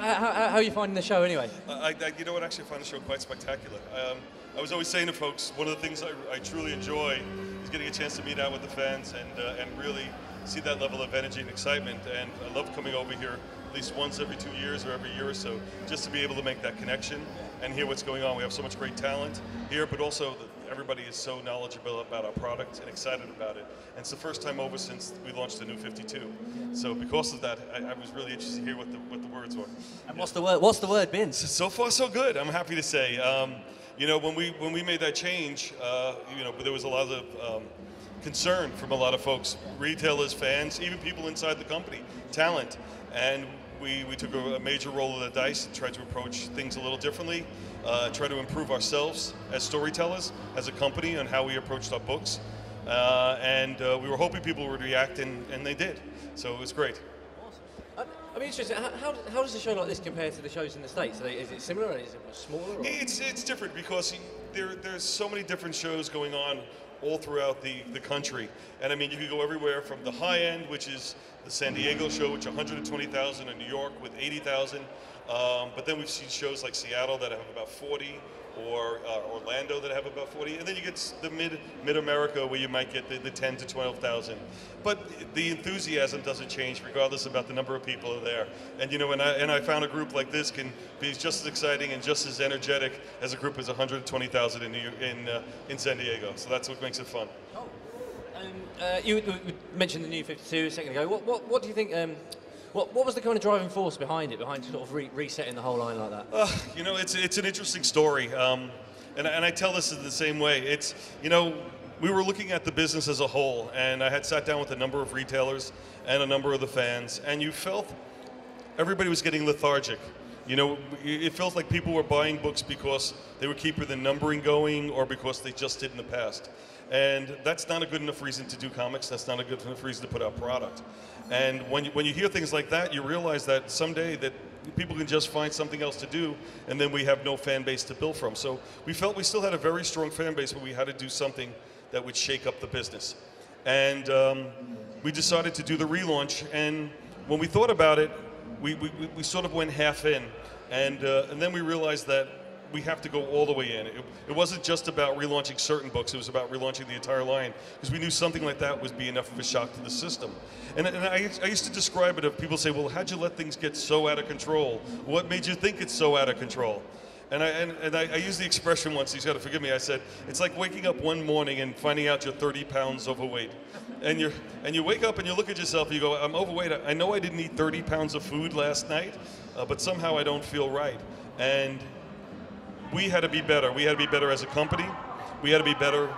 How are you finding the show anyway? You know what, actually I find the show quite spectacular. I was always saying to folks, one of the things I truly enjoy is getting a chance to meet out with the fans and really see that level of energy and excitement. And I love coming over here at least once every 2 years or every year or so, just to be able to make that connection and hear what's going on. We have so much great talent here, but also everybody is so knowledgeable about our product and excited about it. And it's the first time over since we launched the new 52. So because of that, I was really interested to hear what the words were. And what's the word been? So far, so good. I'm happy to say. You know, when we made that change, you know, there was a lot of concern from a lot of folks, retailers, fans, even people inside the company, talent, and we took a major roll of the dice and tried to approach things a little differently, try to improve ourselves as storytellers, as a company, on how we approached our books, and we were hoping people would react, and they did. So it was great. I'm interested. How does a show like this compare to the shows in the States? Is it similar? Or is it smaller? Or? It's different because there's so many different shows going on all throughout the country. And I mean, you could go everywhere from the high end, which is the San Diego show, which 120,000, in New York with 80,000. But then we've seen shows like Seattle that have about 40, or Orlando that have about 40, and then you get the mid-America where you might get the 10 to 12,000. But the enthusiasm doesn't change regardless about the number of people are there. And you know, and I found a group like this can be just as exciting and just as energetic as a group as 120,000 in San Diego. So that's what makes it fun. You mentioned the new 52 a second ago. What do you think? What was the kind of driving force behind it, behind sort of resetting the whole line like that? You know, it's an interesting story, and I tell this in the same way. It's, you know, we were looking at the business as a whole, and I had sat down with a number of retailers and a number of the fans, and you felt everybody was getting lethargic. You know, it felt like people were buying books because they were keeping the numbering going or because they just did in the past. And that's not a good enough reason to do comics. That's not a good enough reason to put out product. And when you hear things like that, you realize that someday that people can just find something else to do, and then we have no fan base to build from. So we felt we still had a very strong fan base, but we had to do something that would shake up the business. And we decided to do the relaunch. And when we thought about it, we sort of went half in. And then we realized that we have to go all the way in. It wasn't just about relaunching certain books, it was about relaunching the entire line, because we knew something like that would be enough of a shock to the system. And I used to describe it, if people say, well, how'd you let things get so out of control? What made you think it's so out of control? And I used the expression once, he's got to forgive me, I said, it's like waking up one morning and finding out you're 30 pounds overweight. And you wake up and you look at yourself and you go, I'm overweight, I know I didn't eat 30 pounds of food last night, but somehow I don't feel right. And we had to be better. We had to be better as a company. We had to be better.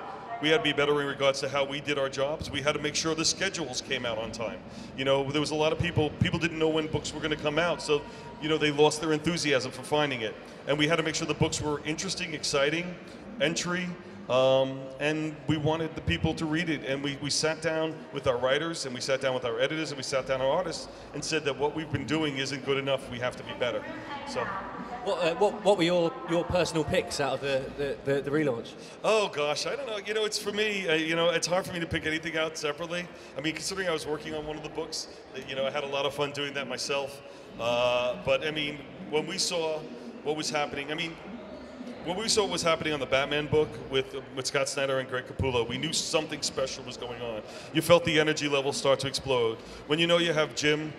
We had to be better in regards to how we did our jobs. We had to make sure the schedules came out on time. You know, there was a lot of people didn't know when books were going to come out, so, you know, they lost their enthusiasm for finding it. And we had to make sure the books were interesting, exciting, entry, and we wanted the people to read it. And we sat down with our writers, and we sat down with our editors, and we sat down with our artists, and said that what we've been doing isn't good enough. We have to be better. So. What were your personal picks out of the relaunch? Oh gosh, I don't know. You know, it's for me. You know, it's hard for me to pick anything out separately. I mean, considering I was working on one of the books, you know, I had a lot of fun doing that myself. But I mean, when we saw what was happening, when we saw what was happening on the Batman book with Scott Snyder and Greg Capullo, we knew something special was going on. You felt the energy level start to explode. When you know you have Jim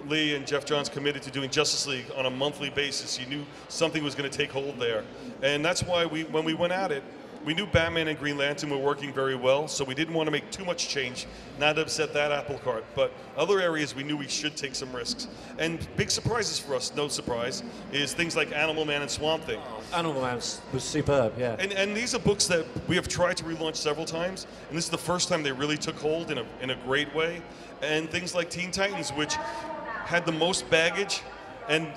Lee and Jeff Johns committed to doing Justice League on a monthly basis, you knew something was going to take hold there. And that's why when we went at it, we knew Batman and Green Lantern were working very well, so we didn't want to make too much change, not to upset that apple cart. But other areas we knew we should take some risks. And big surprises for us, no surprise, is things like Animal Man and Swamp Thing. Animal Man was superb, yeah. And these are books that we have tried to relaunch several times, and this is the first time they really took hold in a great way. And things like Teen Titans, which had the most baggage. And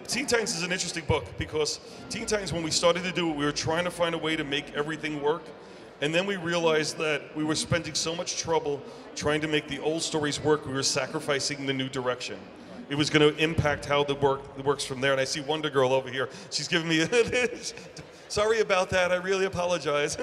Teen Titans is an interesting book because Teen Titans, when we started to do it, we were trying to find a way to make everything work. And then we realized that we were spending so much trouble trying to make the old stories work, we were sacrificing the new direction. It was going to impact how the works from there. And I see Wonder Girl over here. She's giving me, sorry about that, I really apologize.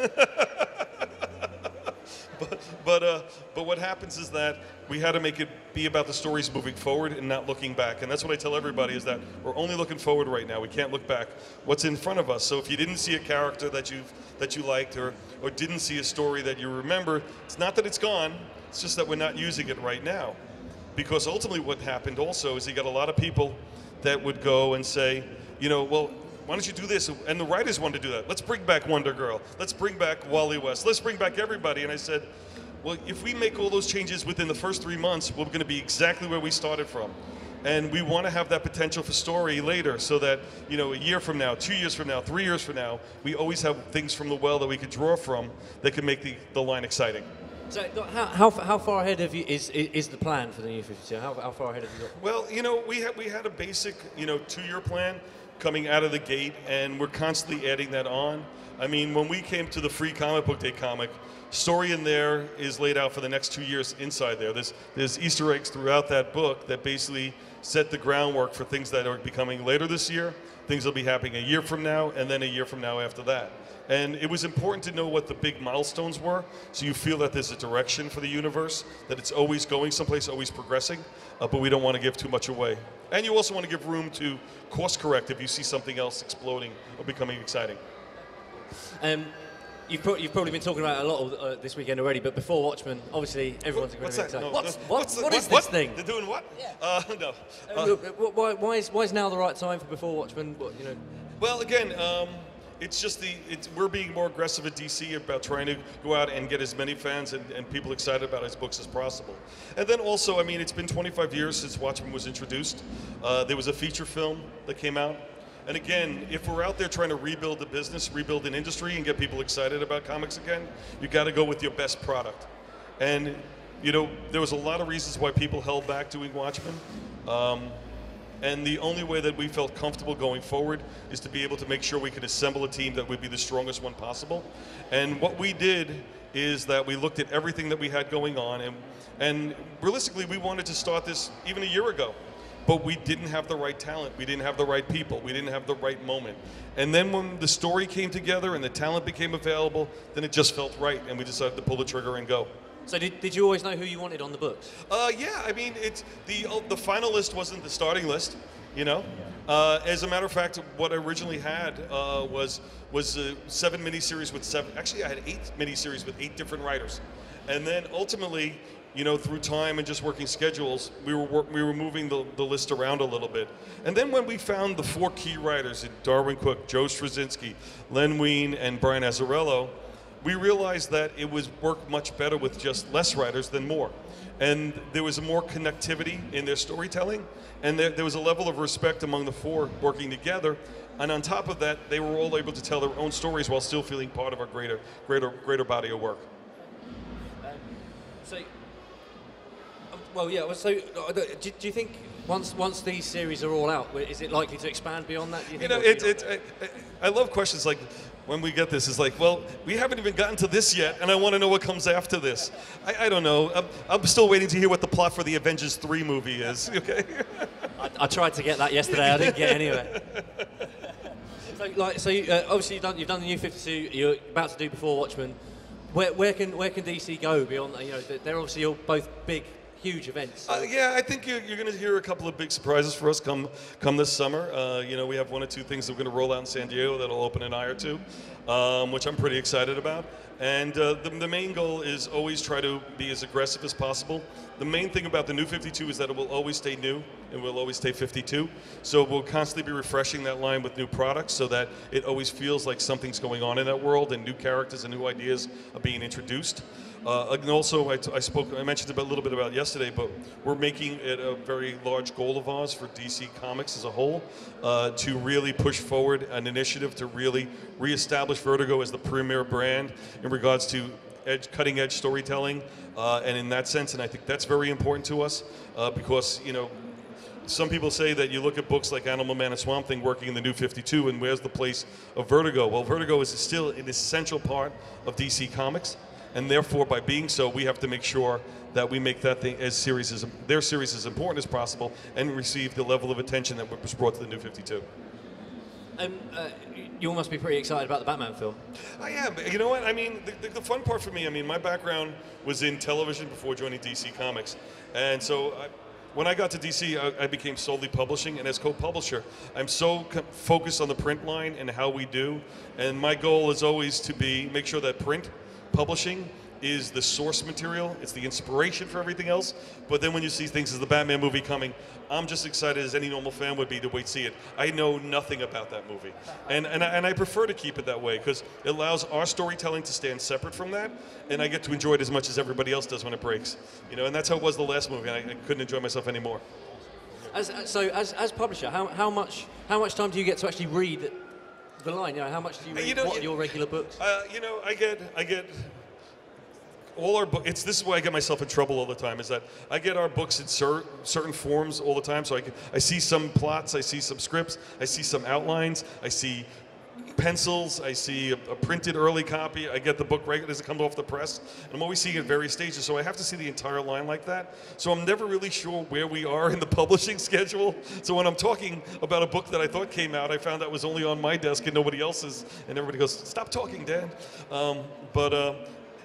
but what happens is that we had to make it be about the stories moving forward and not looking back. And that's what I tell everybody, is that we're only looking forward right now. We can't look back. What's in front of us? So if you didn't see a character that you liked, or didn't see a story that you remember, it's not that it's gone. It's just that we're not using it right now. Because ultimately what happened also is you got a lot of people that would go and say, well, why don't you do this? And the writers wanted to do that. Let's bring back Wonder Girl. Let's bring back Wally West. Let's bring back everybody. And I said, well, if we make all those changes within the first 3 months, we're going to be exactly where we started from. And we want to have that potential for story later, so that, a year from now, 2 years from now, 3 years from now, we always have things from the well that we could draw from that can make the line exciting. So how far ahead of you is the plan for the New 52? How far ahead have you got? Well, we had a basic 2-year plan coming out of the gate, and we're constantly adding that on. I mean, when we came to the free comic book day comic, story in there is laid out for the next 2 years inside there. There's Easter eggs throughout that book that basically set the groundwork for things that are becoming later this year, things will be happening a year from now, and then a year from now after that. And it was important to know what the big milestones were, so you feel that there's a direction for the universe, that it's always going someplace, always progressing, but we don't want to give too much away. And you also want to give room to course correct if you see something else exploding or becoming exciting. You've probably been talking about it a lot this weekend already, but before Watchmen, obviously everyone's going to be excited. No, what is this thing? They're doing what? Yeah. No. Why is now the right time for Before Watchmen? Well, again, it's just we're being more aggressive at DC about trying to go out and get as many fans and people excited about his books as possible. And then also, I mean, it's been 25 years since Watchmen was introduced. There was a feature film that came out. And again, if we're out there trying to rebuild the business, rebuild an industry, and get people excited about comics again, you got to go with your best product. And there was a lot of reasons why people held back doing Watchmen. And the only way that we felt comfortable going forward is to be able to make sure we could assemble a team that would be the strongest one possible. And what we did is that we looked at everything that we had going on, and realistically, we wanted to start this even a year ago. But we didn't have the right talent, we didn't have the right people, we didn't have the right moment. And then when the story came together and the talent became available, then it just felt right, and we decided to pull the trigger and go. So did you always know who you wanted on the books? Yeah, I mean, it's the final list wasn't the starting list, As a matter of fact, what I originally had was 7 miniseries with 7. Actually, I had 8 miniseries with 8 different writers, and then ultimately, through time and just working schedules, we were moving the list around a little bit. And then when we found the 4 key writers, Darwin Cook, Joe Straczynski, Len Wein, and Brian Azzarello, we realized that it was work much better with just less writers than more. And there was more connectivity in their storytelling, and there was a level of respect among the 4 working together. And on top of that, they were all able to tell their own stories while still feeling part of our greater body of work. So do you think once these series are all out, is it likely to expand beyond that? Do you think I love questions like, when we get this, it's like, well, we haven't even gotten to this yet, and I want to know what comes after this. I don't know. I'm still waiting to hear what the plot for the Avengers 3 movie is, okay? I tried to get that yesterday. I didn't get anywhere. Obviously you've done the New 52. You're about to do Before Watchmen. Where can DC go beyond? They're obviously all both big, huge events. So. Yeah, I think you're going to hear a couple of big surprises for us come this summer. We have 1 or 2 things that we're going to roll out in San Diego that'll open an eye or 2, which I'm pretty excited about. And the main goal is always try to be as aggressive as possible. The main thing about the New 52 is that it will always stay new and will always stay 52. So we'll constantly be refreshing that line with new products so that it always feels like something's going on in that world and new characters and new ideas are being introduced. And also, I mentioned a little bit about it yesterday, but we're making it a very large goal of ours for DC Comics as a whole to really push forward an initiative to really reestablish Vertigo as the premier brand in regards to cutting-edge storytelling, and in that sense, and I think that's very important to us because, some people say that you look at books like Animal Man and Swamp Thing working in the New 52, and where's the place of Vertigo? Well, Vertigo is still an essential part of DC Comics. And therefore, by being so, we have to make sure that we make that thing their series as important as possible and receive the level of attention that was brought to the New 52. You all must be pretty excited about the Batman film. I am. You know what? I mean, the fun part for me, I mean, my background was in television before joining DC Comics. And so when I got to DC, I became solely publishing. And as co-publisher, I'm so focused on the print line and how we do. And my goal is always to make sure that print publishing is the source material, it's the inspiration for everything else. But then when you see things as the Batman movie coming, I'm just excited as any normal fan would be to wait to see it. I know nothing about that movie. And I prefer to keep it that way because it allows our storytelling to stand separate from that, and I get to enjoy it as much as everybody else does when it breaks. You know, and that's how it was the last movie, and I couldn't enjoy myself anymore. As publisher, how much time do you get to actually read the line? You know, how much do you read your regular books? You know, I get all our books. This is why I get myself in trouble all the time. Is that I get our books in certain forms all the time. So I see some plots, I see some scripts, I see some outlines, I see pencils, I see a printed early copy. I get the book right as it comes off the press. And I'm always seeing it at various stages. So I have to see the entire line like that. So I'm never really sure where we are in the publishing schedule. So when I'm talking about a book that I thought came out, I found out was only on my desk and nobody else's. And everybody goes, "Stop talking, Dan."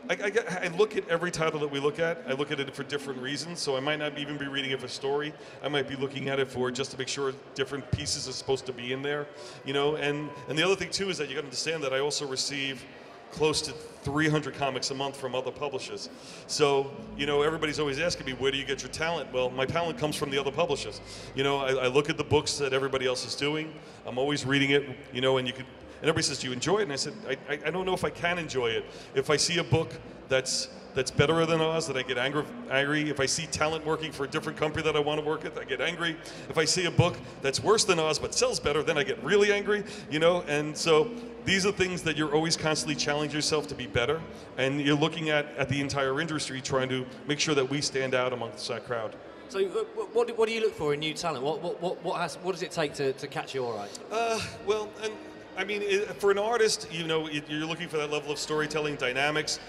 I look at every title that we look at. I look at it for different reasons. So I might not even be reading it for story. I might be looking at it for just to make sure different pieces are supposed to be in there. You know, and the other thing too is that you got to understand that I also receive close to 300 comics a month from other publishers. So, you know, everybody's always asking me, where do you get your talent? Well, my talent comes from the other publishers. You know, I look at the books that everybody else is doing. I'm always reading it, you know, and everybody says, "Do you enjoy it?" And I said, I don't know if I can enjoy it. If I see a book that's better than ours, that I get angry. If I see talent working for a different company that I want to work with, I get angry. If I see a book that's worse than ours but sells better, then I get really angry, you know? And so these are things that you're always constantly challenging yourself to be better. And you're looking at the entire industry trying to make sure that we stand out amongst that crowd. So what do you look for in new talent? What does it take to catch your eye? Well, and I mean, for an artist, you know, you're looking for that level of storytelling, dynamics,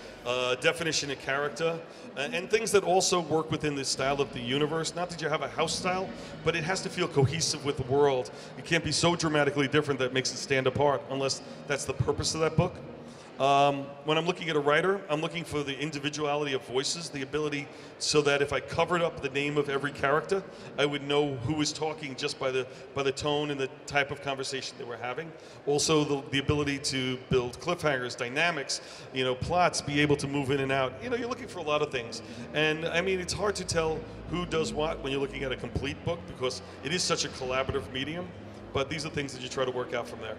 definition of character, and things that also work within the style of the universe. Not that you have a house style, but it has to feel cohesive with the world. It can't be so dramatically different that makes it stand apart, unless that's the purpose of that book. When I'm looking at a writer, I'm looking for the individuality of voices, the ability so that if I covered up the name of every character, I would know who was talking just by the tone and the type of conversation they were having. Also, the ability to build cliffhangers, dynamics, you know, plots, be able to move in and out. You know, you're looking for a lot of things. And I mean, it's hard to tell who does what when you're looking at a complete book because it is such a collaborative medium. But these are things that you try to work out from there.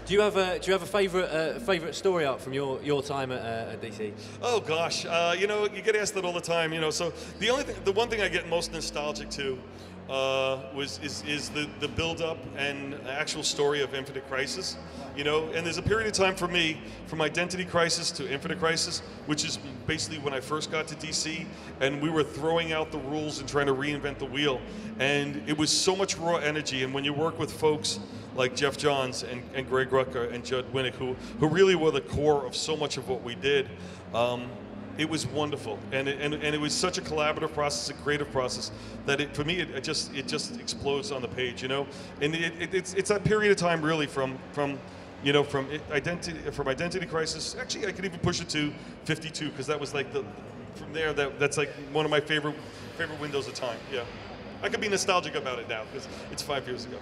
Do you have a favorite story arc from your time at DC? Oh gosh, you know, you get asked that all the time. You know, so the one thing I get most nostalgic to is the build-up and actual story of Infinite Crisis. You know, and there's a period of time for me from Identity Crisis to Infinite Crisis, which is basically when I first got to DC, and we were throwing out the rules and trying to reinvent the wheel, and it was so much raw energy. And when you work with folks like Jeff Johns and Greg Rucka and Judd Winnick, who really were the core of so much of what we did, it was wonderful, and it was such a collaborative process, a creative process, that for me it just explodes on the page, you know. And it's that period of time really from Identity Crisis. Actually, I could even push it to 52 because that was like from there that's like one of my favorite windows of time. Yeah, I could be nostalgic about it now because it's 5 years ago.